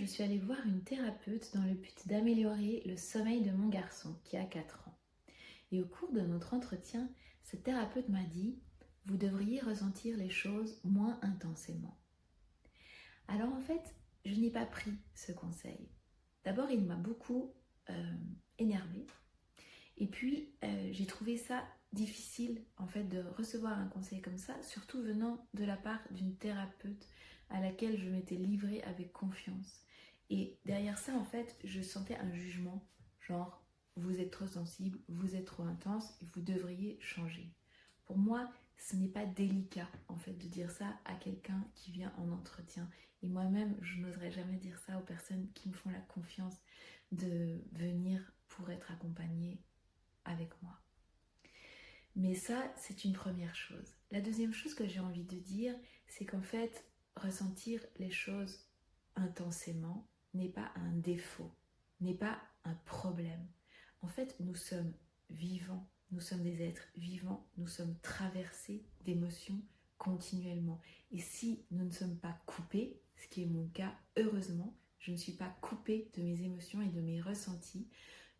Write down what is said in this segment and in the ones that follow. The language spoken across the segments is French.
suis allée voir une thérapeute dans le but d'améliorer le sommeil de mon garçon qui a 4 ans. Et au cours de notre entretien, cette thérapeute m'a dit « Vous devriez ressentir les choses moins intensément ». Alors en fait, je n'ai pas pris ce conseil. D'abord, il m'a beaucoup énervée. Et puis, j'ai trouvé ça difficile en fait de recevoir un conseil comme ça, surtout venant de la part d'une thérapeute à laquelle je m'étais livrée avec confiance. Et derrière ça, en fait, je sentais un jugement, genre vous êtes trop sensible, vous êtes trop intense, vous devriez changer. Pour moi, ce n'est pas délicat en fait de dire ça à quelqu'un qui vient en entretien. Et moi-même, je n'oserais jamais dire ça aux personnes qui me font la confiance de venir pour être accompagnée avec moi. Mais ça, c'est une première chose. La deuxième chose que j'ai envie de dire, c'est qu'en fait, ressentir les choses intensément n'est pas un défaut, n'est pas un problème. En fait, nous sommes vivants, nous sommes des êtres vivants, nous sommes traversés d'émotions continuellement. Et si nous ne sommes pas coupés, ce qui est mon cas, heureusement, je ne suis pas coupée de mes émotions et de mes ressentis.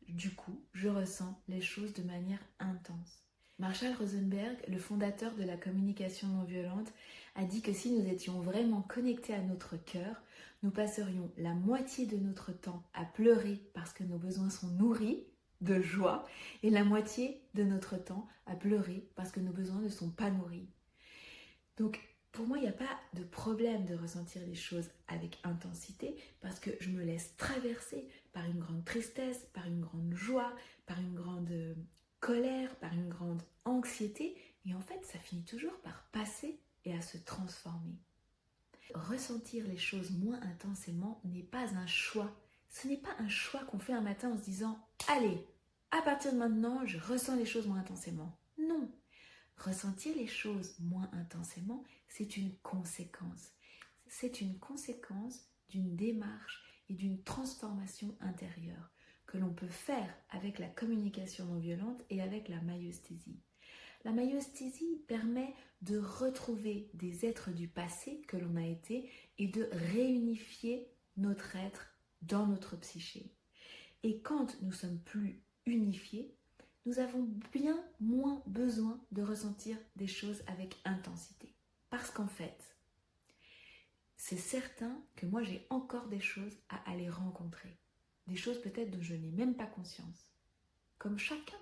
Du coup, je ressens les choses de manière intense. Marshall Rosenberg, le fondateur de la communication non violente, a dit que si nous étions vraiment connectés à notre cœur, nous passerions la moitié de notre temps à pleurer parce que nos besoins sont nourris de joie et la moitié de notre temps à pleurer parce que nos besoins ne sont pas nourris. Donc, pour moi, il n'y a pas de problème de ressentir les choses avec intensité parce que je me laisse traverser par une grande tristesse, par une grande joie, par une grande colère, par une grande anxiété. Et en fait, ça finit toujours par passer et à se transformer. Ressentir les choses moins intensément n'est pas un choix. Ce n'est pas un choix qu'on fait un matin en se disant « Allez, à partir de maintenant, je ressens les choses moins intensément ». Non. Ressentir les choses moins intensément, c'est une conséquence. C'est une conséquence d'une démarche et d'une transformation intérieure que l'on peut faire avec la communication non violente et avec la maïeusthésie. La maïeusthésie permet de retrouver des êtres du passé que l'on a été et de réunifier notre être dans notre psyché. Et quand nous sommes plus unifiés, nous avons bien moins besoin de ressentir des choses avec intensité. Parce qu'en fait, c'est certain que moi j'ai encore des choses à aller rencontrer. Des choses peut-être dont je n'ai même pas conscience. Comme chacun.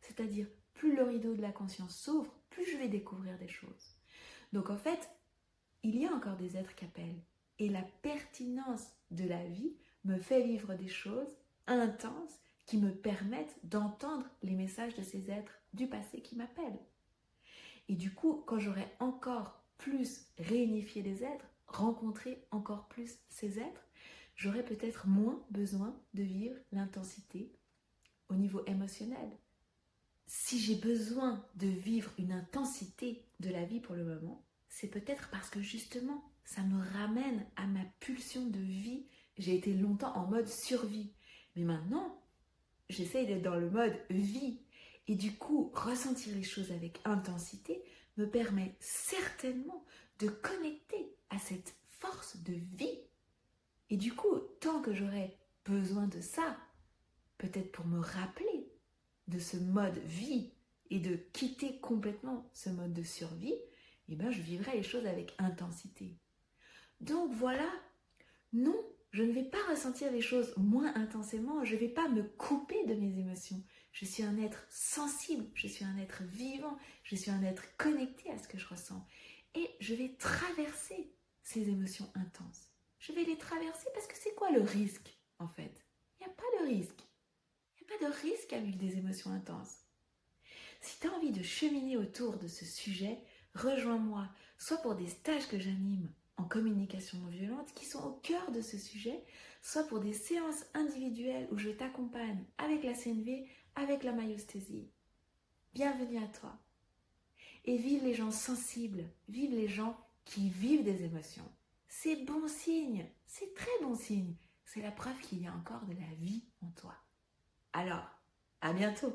C'est-à-dire, plus le rideau de la conscience s'ouvre, plus je vais découvrir des choses. Donc en fait, il y a encore des êtres qui appellent. Et la pertinence de la vie me fait vivre des choses intenses qui me permettent d'entendre les messages de ces êtres du passé qui m'appellent. Et du coup, quand j'aurai encore plus réunifié les êtres, rencontré encore plus ces êtres, j'aurai peut-être moins besoin de vivre l'intensité au niveau émotionnel. Si j'ai besoin de vivre une intensité de la vie pour le moment, c'est peut-être parce que justement, ça me ramène à ma pulsion de vie. J'ai été longtemps en mode survie. Mais maintenant, j'essaye d'être dans le mode vie. Et du coup, ressentir les choses avec intensité me permet certainement de connecter à cette force de vie. Et du coup, tant que j'aurai besoin de ça, peut-être pour me rappeler de ce mode vie et de quitter complètement ce mode de survie, eh ben, je vivrai les choses avec intensité. Donc voilà, non, je ne vais pas ressentir les choses moins intensément, je ne vais pas me couper de mes émotions. Je suis un être sensible, je suis un être vivant, je suis un être connecté à ce que je ressens. Et je vais traverser ces émotions intenses. Je vais les traverser parce que c'est quoi le risque en fait? Il n'y a pas de risque. Il n'y a pas de risque à vivre des émotions intenses. Si tu as envie de cheminer autour de ce sujet, rejoins-moi, soit pour des stages que j'anime en communication non violente qui sont au cœur de ce sujet, soit pour des séances individuelles où je t'accompagne avec la CNV, avec la maïeusthésie. Bienvenue à toi. Et vive les gens sensibles, vive les gens qui vivent des émotions. C'est bon signe, c'est très bon signe. C'est la preuve qu'il y a encore de la vie en toi. Alors, à bientôt!